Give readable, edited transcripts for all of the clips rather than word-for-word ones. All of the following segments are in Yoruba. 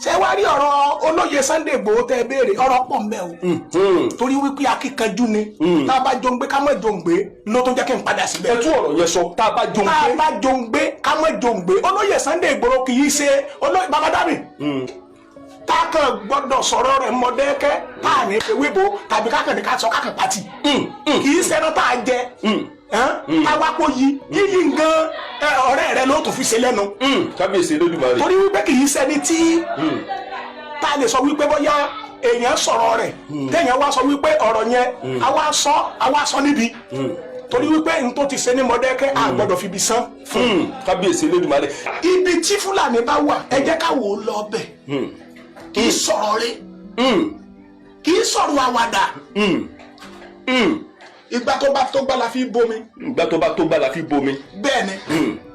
ṣé wá rí ọ̀rọ̀ olóyè Sunday Igboho tẹ́ béèrè ọ̀rọ̀ pọ̀ ńbẹ̀ o torí wípé akíkanjú ni tá a bá jòǹgbé ká má jòǹgbé ló tó jẹ́ kí n padà síbẹ̀. ẹ tún ọ̀rọ̀ yẹn sọ tá a bá jòǹgbé ká má jòǹgbé olóyè Sunday Igboho kì í ṣe olóyè babadami tá a kàn gbọ́dọ̀ sọ̀rọ̀ rẹ̀ mọ̀dẹ́kẹ́ tá a ní ewébo tàbí kákan ní ká sọ kákan pàtì kì í ṣẹran tá a jẹ awakọ̀ yíyí ngan ọ̀rẹ́ rẹ ló tún fi ṣe lẹ́nu. kábíyèsí Olódùmarè. torí wípé kì í ṣẹni tí tá a lè sọ wípé bóyá èèyàn sọ̀rọ̀ rẹ̀ téèyàn wá sọ wípé ọ̀rọ̀ yẹn àwa sọ níbi torí wípé n tó ti ṣe ní Mọ̀dákẹ́kẹ́ a gbọ́dọ̀ fi ibi san fún. kábíyèsí Olódùmarè. ibi tí Fúlàní bá wà ẹ jẹ́ ká wò ó lọ bẹ̀ kì í sọ̀rọ̀ rẹ̀ kì í sọ̀rọ̀ àwàdà. Ìgbà tó bá tó gbá la fi bomi. Ìgbà tó bá tó gbá la fi bomi. Bẹ́ẹ̀ni.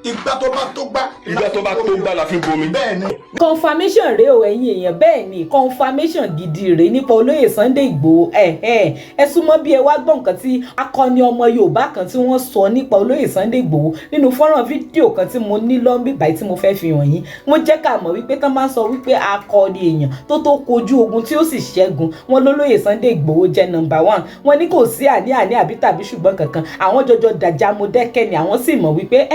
Ìgbà tó bá tó gbá. Ìgbà tó bá tó gbá la fi bomi. Bẹ́ẹ̀ni. Confirmation rèé o ẹ̀yin èèyàn bẹ́ẹ̀ ni confirmation gidi rèé nípa olóyè Sunday Igboho ẹ súnmọ́ bí ẹ wá gbọ́ nǹkan tí akọni ọmọ Yorùbá kan tí wọ́n sọ nípa olóyè Sunday Igboho nínú fọ́nrán fídíò kan tí mo ní lọ́nbí báyìí tí mo fẹ́ fi hàn yín wọ́n jẹ́ ká mọ̀ wípé tán máa ń sọ wípé akọni èèyàn tó kojú ogun tí ó sì ṣẹ́gun wọn lólóyè Sunday Igboho jẹ́ number 1 wọn ní kò sí àní àbí tàbí ṣùgbọ́n kankan àwọn jọjọ dàjà Mọ̀dákẹ́kẹ́ ni àwọn sì mọ̀ wípé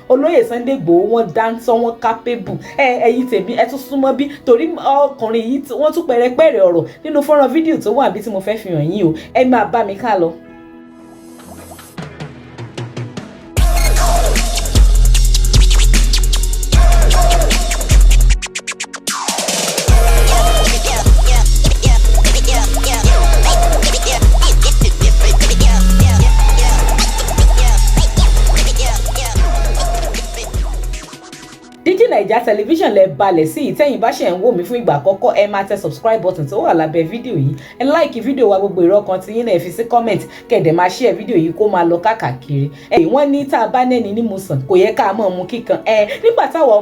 olóyè Sunday Igboho wọn dáńtọ́ wọn capable ẹ̀yin tèmi ẹ tún súnmọ́ bí torí ọkùnrin yìí wọ́n tún pẹ̀rẹ̀pẹ̀rẹ̀ ọ̀rọ̀ nínú fọ́nrán fídíò tó wà bí tí mo fẹ́ fi hàn yín o ẹ máa bá mi ká lọ. Naija television lẹ balẹ̀ sí ìtẹ́yìn bá ṣe ń wò mí fún ìgbà àkọ́kọ́ ẹ máa tẹ subscribe button tó wà lábẹ́ fídíò yìí ẹ like fídíò wa gbogbo èrò kan tí yín náà fi sí comment kẹ̀dẹ̀ máa share fídíò yìí kó máa lọ káàkiri wọ́n ní tá a bá nẹ́ni ní mùsàn kò yẹ ká mọ̀ mú kíkan nígbà táwa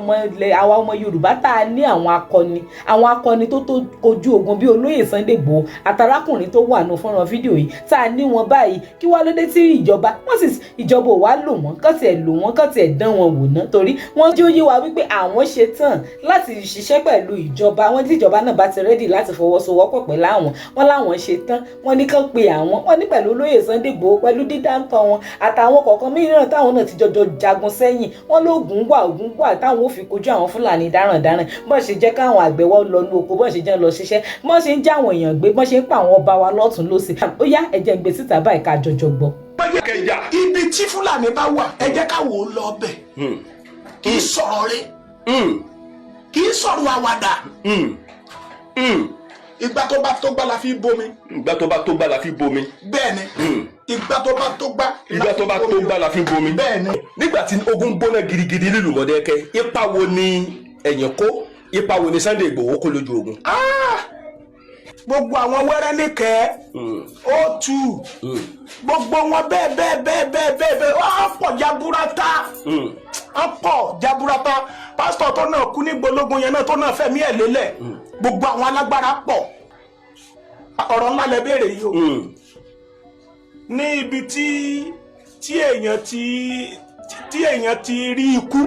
ọmọ Yorùbá tá a ní àwọn akọni tó kojú ogun bí olóyè Sunday Igboho àtàrákùnrin tó wà nù fọ́nrán fídíò yìí tá a ní wọn báyìí kí wá lóde tí ìjọba ò wá lò wọ́n kàn tiẹ̀ dán wọn wò ná torí wọ́n jẹ́ ó yé wa wípé àwọn ṣe tán láti ṣiṣẹ́ pẹ̀lú ìjọba wọn tí ìjọba náà bá ti rẹ́dì láti fọwọ́sowọ́pọ̀ pẹ̀lú àwọn wọn láwọn ṣe tán wọn ní kán pe àwọn wọn ní pẹ̀lú olóyè Sunday Igboho pẹ̀lú dídáńtọ́ wọn àtàwọn kọ̀ọ̀kan mìíràn táwọn náà ti jọjọ jagun sẹ́yìn wọn lóògùn wà táwọn ò fi kojú àwọn Fúlàní darandaran bọ́n ṣe jẹ́ káwọn àgbẹ̀ wọ́n lọ ní oko bọ́n ṣe jẹ́ lọ ṣiṣẹ́ bọ́n ṣe ń já àwọn èèyàn gbé bọ́n ṣe ń pa àwọn ọba wa lọ́tún lósì ó yá ẹ jẹ́ ń gbé síta báyìí ká jọjọ gbọ́. Ibi tí Fúlàní bá wà ẹ jẹ́ ká wò ó lọ bẹ̀ kì í sọ̀rọ̀ rẹ̀ kì í sọ̀rọ̀ àwàdà. Ìgbà tó bá tó gbá la fi bomi. Ìgbà tó bá tó gbá la fi bomi. Bẹ́ẹ̀ni. Ìgbà tó bá tó gbá. Ìgbà tó bá tó gbá la fi bomi. Bẹ́ẹ̀ni. Nígbà tí ogun gbóná girigiri nílùú Mọ̀dákẹ́kẹ́ ipa wo ni ẹ̀yin kó ipa wo ni Sunday Igboho kó lójú ogun. Gbogbo àwọn wẹ́rẹ́ níkẹ́ O2 gbogbo wọn bẹ́ẹ̀ wọ́n pọ̀ jaburata ọ̀pọ̀ jaburata pásítọ̀ tó náà kú ní gbólógun yẹn náà tó náà fẹ̀mí ẹ̀ lélẹ̀ gbogbo àwọn alágbára pọ̀ ọ̀rọ̀ ńlá lẹ béèrè yìí o ní ibi tí èèyàn ti rí ikú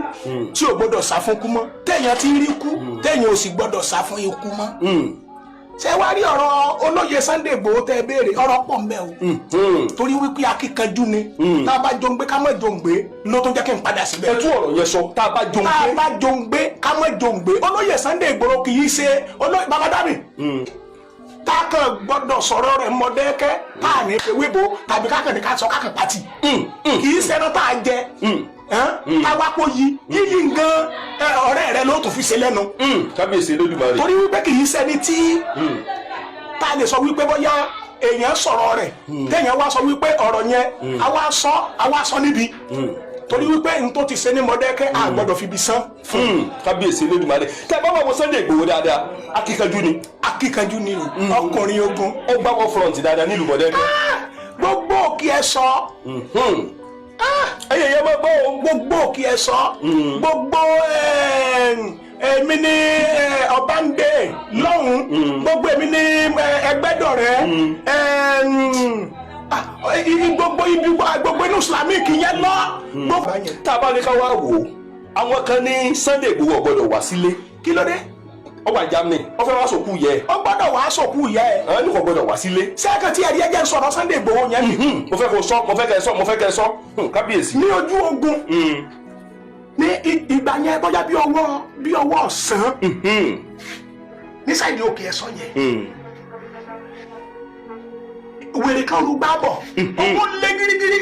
tí ò gbọ́dọ̀ sá fún ikú mọ́ téèyàn ti rí ikú téèyàn ò sì gbọ́dọ̀ sá fún ikú mọ́ ṣé wá rí ọ̀rọ̀ olóyè Sunday Igboho tẹ́ béèrè ọ̀rọ̀ pọ̀ ńbẹ̀ o torí wípé akíkanjú ni tá a bá jòǹgbé ká má jòǹgbé ló tó jẹ́ kí n padà síbẹ̀. ẹ tún ọ̀rọ̀ yẹn sọ tá a bá jòǹgbé ká má jòǹgbé olóyè Sunday Igboho kì í ṣe olóyè babadami tá a kàn gbọ́dọ̀ sọ̀rọ̀ rẹ̀ Mọ̀dákẹ́kẹ́ tá a ní ewébo tàbí kákan ní ká sọ kákan pàtì kì í ṣẹran tá a jẹ awakọ̀ yíyí ngan ọ̀rẹ́ rẹ ló tún fi ṣe lẹ́nu. kábíyèsí Olódùmarè. torí wípé kì í ṣẹni tí tá a lè sọ wípé bóyá èèyàn sọ̀rọ̀ rẹ̀ téèyàn wá sọ wípé ọ̀rọ̀ yẹn àwa sọ níbi torí wípé n tó ti ṣe ní Mọ̀dákẹ́kẹ́ a gbọ́dọ̀ fi ibi san fún. kábíyèsí Olódùmarè tẹ bá wà wọ Sunday Igboho dáadáa akíkanjú ni ọkùnrin ogun ó gbá wọ front dáadáa nílùú Mọ̀dákẹ́kẹ́. gbogbo òkè ẹ sọ ẹyẹ yẹn máa gbọ́ gbogbo òkè ẹ sọ gbogbo èmi ní Ọbándé lọ́hùn gbogbo èmi ní Ẹgbẹ́dọ̀rẹ́ gbogbo ibi gbogbo inú Islamic yẹn lọ. tá a bá ní ká wá wò ó àwọn kan ní Sunday Igboho gbọ́dọ̀ wá sílé. kí ló dé. ó wà Germany ó fẹ́ wá sòkú yẹ. ó gbọ́dọ̀ wá sòkú yẹ ẹ. àwọn ní kò gbọ́dọ̀ wá sílé. sẹ́kẹ̀ tí ẹ̀rí ẹ̀jẹ̀ ń sọ̀rọ̀ Sunday Igboho yẹn ni. mo fẹ́ kó sọ mo fẹ́ kẹ́ sọ kábíyèsí. ní ojú ogun ní ìgbà yẹn bóyá bí ọwọ́ ọ̀sán ní sáìdì òkè ẹ̀sọ́ yẹn wèrè kan rúgbà bọ̀ owó lé gírígírí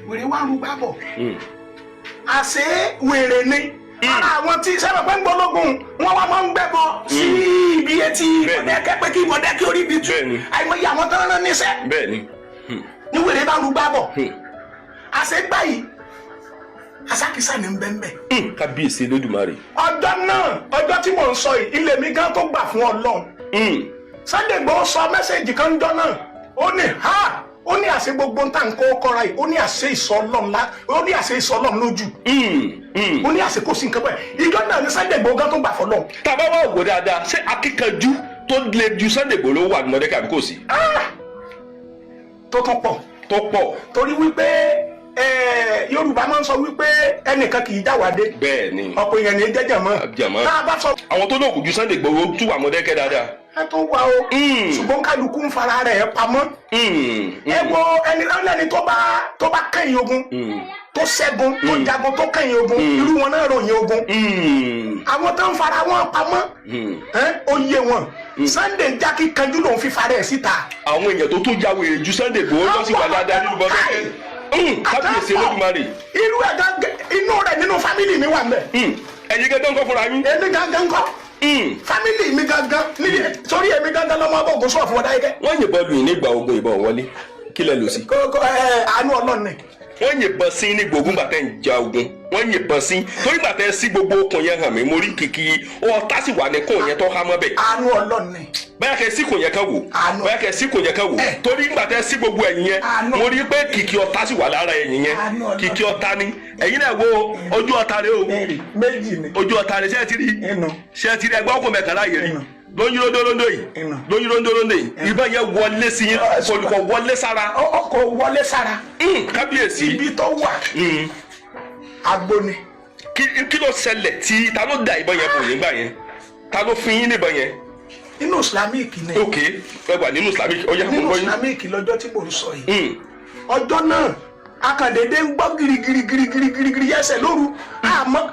wèrè wá rúgbà bọ̀ àṣé wèrè ni ara àwọn tí sábà pẹ́ ń gbọ́lógún wọn wá máa ń gbẹ́bọ sí ibi etí ìbọ̀dẹ́kẹ́ pé kí ìbọ̀dẹ́kẹ́ orí ibi tú àìmọye àwọn tó ń rán níṣẹ́ ní wèrè bá rúgbà bọ̀ àṣé gbà yìí asakisa ni nbẹ́nbẹ́. kábíyèsí Olódùmarè. ọjọ́ náà ọjọ́ tí mò ń sọ yìí ilé mi gan tó gbà fún Ọlọ́run. Sunday Igboho sọ mẹ́sẹ̀gì kan jọ náà ó ní ó ní àṣẹ gbogbo ń tà ń kó kọ́ra yìí ó ní àṣẹ ìsọlọ́run lójú ó ní àṣẹ kó sí nǹkan bẹ́ẹ̀ ìjọ náà ní Sunday Igboho gan tó gbà fọlọ́. tàbá wà wò dáadáa ṣé akíkanjú tó lè ju Sunday Igboho ló wà ní Mọ̀dákẹ́kẹ́ àbí kò sí. tó pọ̀ torí wípé Yorùbá máa ń sọ wípé ẹnìkan kì í jáwádé. bẹ́ẹ̀ni ọ̀pọ̀ èèyàn ní jẹ́jẹ̀ mọ́. tá a bá sọ. àwọn tó lóògùn ju Sunday Igboho tún wà Mọ̀dákẹ́kẹ́ dáadáa. ẹ tó wà o. ṣùgbọ́n kálukú ń fara rẹ̀ pamọ́. ẹ wo ẹni tó bá kẹ́yìn ogun tó ṣẹ́gun tó jagun tó kẹ́yìn ogun irú wọn náà ròyìn ogun. àwọn tó ń fara wọn pamọ́ ó yé wọn. Sunday jákè kanjú lòun fi fara ẹ̀ síta. àwọn èèyàn tó tún jáwé ju Sunday Igboho lọ sí wà dáadáa nínú Mọ̀dákẹ́kẹ́. kábíyèsí Olódùmarè. irú ẹ̀ inú rẹ̀ nínú fámìlì mi wà mẹ́. ẹ̀yin gẹ́gẹ́ ń kọ́ fúnra yín. èmi gangan kọ́. fámìlì mi gangan sórí èmi gangan lọ́mọ abọ́gun sọ̀rọ̀ fún ọ̀dà yìí kẹ́. wọ́n yìnbọn lù yín nígbà ogun ìbọn wọlé kí lẹ lò sí. àánú Ọlọ́run ni. wọ́n yìnbọn sí ní gbogbo gbàtẹ́ ń ja ogun wọ́n yìnbọn sí torí gbàtẹ́ sí gbogbo okùn yẹn hàn mí mo rí kìkì ọ̀tá sì wà ní kò yẹn tó há mọ́ bẹ́ẹ̀. àánú Ọlọ́run ni. bẹ́ẹ̀ kẹ́ sí kò yẹn kan wò bẹ́ẹ̀ kẹ́ sí kò yẹn kan wò torí gbàtẹ́ sí gbogbo ẹ̀yìn yẹn mo rí pé kìkì ọ̀tá sì wà lára ẹ̀yìn yẹn kìkì ọ̀tá ni ẹ̀yin náà wo ojú ọ̀tá rẹ o ojú ọ̀tá rẹ ṣé ẹ ti rí ẹgbẹ́ ọkùnrin mẹ́kànlá yẹn rí lóyún rondo yìí ìbọn yẹn wọlé sí yín kò wọlé sára. ọkọ̀ wọlé sára. kábíyèsí ibi tó wà agbóni. kí ló ṣẹlẹ̀ tí ta ló da ìbọn yẹn bò yín gbà yẹn ta ló fún yín níbọn yẹn. nínú Islamic ni. ok ẹ wà nínú Islamic ó yá mo gbọ́ yín. nínú Islamic lọ́jọ́ tí mò ń sọ yìí. ọjọ́ náà akàndéédé ń gbọ́ girigirigirigiri ẹsẹ̀ lóru àmọ́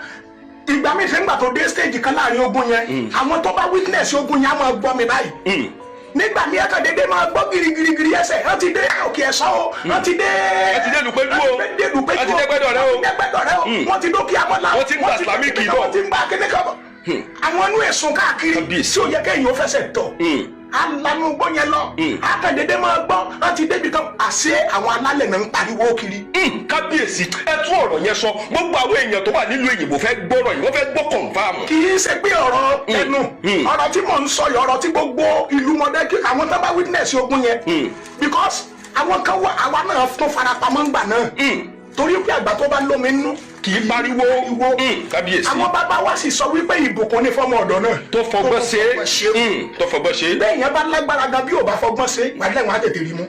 ìgbà mi fi ń gbà tó dé stage kan láàrin ogun yẹn àwọn tó bá witness ogun yẹn á máa gbọ́ mi báyìí nígbà mi akàndéédé máa gbọ́ girigirigiri ẹsẹ̀ wọ́n ti dé òkè ẹ̀sọ́ o wọ́n ti dé lùpẹ́jú o wọ́n ti dé gbẹ́dọ̀rẹ́ o wọ́n ti dókè amọ́lá wọ́n ti ń gba Islamic bọ̀ wọ́n ti ń gba kíní kan bọ̀ àwọn inú ẹ̀sùn káàkiri tí ó yẹ kẹ́yìn ó fẹsẹ̀ tọ̀ alanu gbọ́ yẹn lọ akàndéédé máa gbọ́ wọ́n ti débi kan àṣé àwọn alálẹ̀ náà ń pariwo kiri. kábíyèsí ẹ tún ọ̀rọ̀ yẹn sọ gbogbo àwọn èèyàn tó wà nílùú èyìnbó fẹ́ gbọ́rọ̀ yìí wọ́n fẹ́ gbọ́ confirm. kì í ṣe pé ọ̀rọ̀ ẹnu ọ̀rọ̀ tí mò ń sọ yìí ọ̀rọ̀ tí gbogbo ìlú Mọ̀dákẹ́kẹ́ àwọn tó bá witness ogun yẹn because àwọn kan wà àwa náà tó farapamọ́ ńgbà náà torí pé àgbà tó bá lómi nínú kì í pariwo kábíyèsí. àwọn bàbá wa sì sọ wípé ìbùkún ní fọmọ ọ̀dọ̀ náà tó fọgbọ́n ṣe bẹ́ẹ̀ yẹn bá lágbára gan bí ò bá fọgbọ́n ṣe wàlẹ́ wọn á tètè rí mú.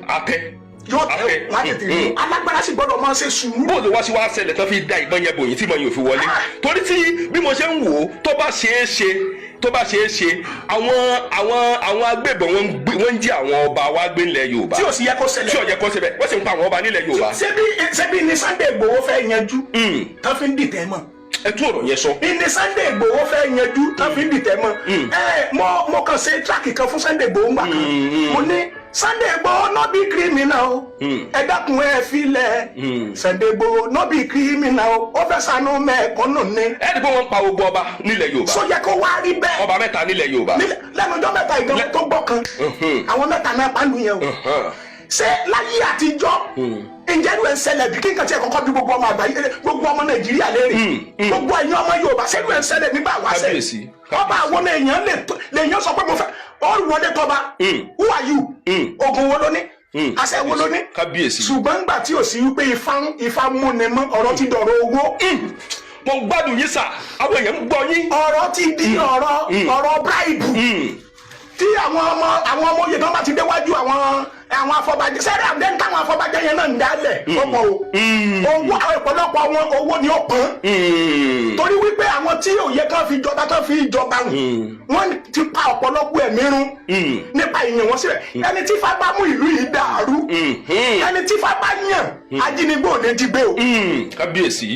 yóò tẹ wọn á tètè rí mú alágbára sì gbọ́dọ̀ máa ṣe sùúrù. bóòlù wá sí wá ṣẹlẹ̀ tó fi da ìbọn yẹn bòyìn tí mo yàn fi wọlé torí tí bí mo ṣe ń wò ó tó bá ṣeé ṣe àwọn agbébọn wọ́n ń jí àwọn ọba wa gbé nílẹ̀ Yorùbá tí ò sì yẹ kó ṣẹlẹ̀ wọ́n sì ń pa àwọn ọba nílẹ̀ Yorùbá. ṣebí ni Sunday Igboho fẹ́ yanjú tó fi ń dìtẹ̀ mọ́. ẹ tún ọ̀rọ̀ yẹn sọ. ìní Sunday Igboho fẹ́ yanjú tó fi ń dìtẹ̀ mọ́. mo kàn ṣe tíráàkì kan fún Sunday Igboho ńgbà kan mo ní Sunday Igboho no be criminal o ẹ dákun ẹ filẹ̀ Sunday Igboho no be criminal o ó fẹ́ ṣàánú mẹ́ẹ̀kọ́nù ni. ẹ dìbò wọn pa gbogbo ọba nílẹ̀ Yorùbá. sọ yẹ kó wá rí bẹ́ẹ̀. ọba mẹ́ta nílẹ̀ Yorùbá. lẹ́nu ọjọ́ mẹ́ta ìgbà tó gbọ́ kan àwọn mẹ́ta náà pàlù yẹn o. ṣé láyé àtijọ́ ǹjẹ́ ló ń ṣẹlẹ̀ bí kíkan tí ẹ kọ́kọ́ bí gbogbo ọmọ àgbáyé gbogbo ọmọ Nàìjíríà léèrè gbogbo ẹ̀yin ọmọ Yorùbá ṣé ló ń ṣẹlẹ̀ nígbà wáṣẹ̀ ọba àwọn èèyàn lèèyàn sọ pé mo fẹ́ ọ wọlé tọba who are you ogun wo ló ní àṣẹ wo ló ní ṣùgbọ́n ńgbà tí ò sí wípé ifá múni mọ́ ọ̀rọ̀ ti dọ̀rọ̀ owó. mo gbádùn yín sà àwọn èèyàn ń gbọ́ yín. ọ̀rọ̀ ti di ọ̀rọ̀ bíráìbù tí àwọn ọmọ oyè tó bá ti déwájú àwọn àwọn afọbajẹ sẹ́rẹ́ àbẹ́ táwọn afọbajẹ yẹn náà ń dálẹ̀ ọmọ o owó ọ̀pọ̀lọpọ̀ wọn owó ni ó pọ́n torí wípé àwọn tí ò yẹ kán fi jọba kán fi jọba wọn ti pa ọ̀pọ̀lọpọ̀ ẹ̀mí run nípa ìyẹn wọn síbẹ̀ ẹni tí Ifá bá mú ìlú yìí dàrú ẹni tí Ifá bá yàn ajínigbé ò lè jí gbé o. kábíyèsí.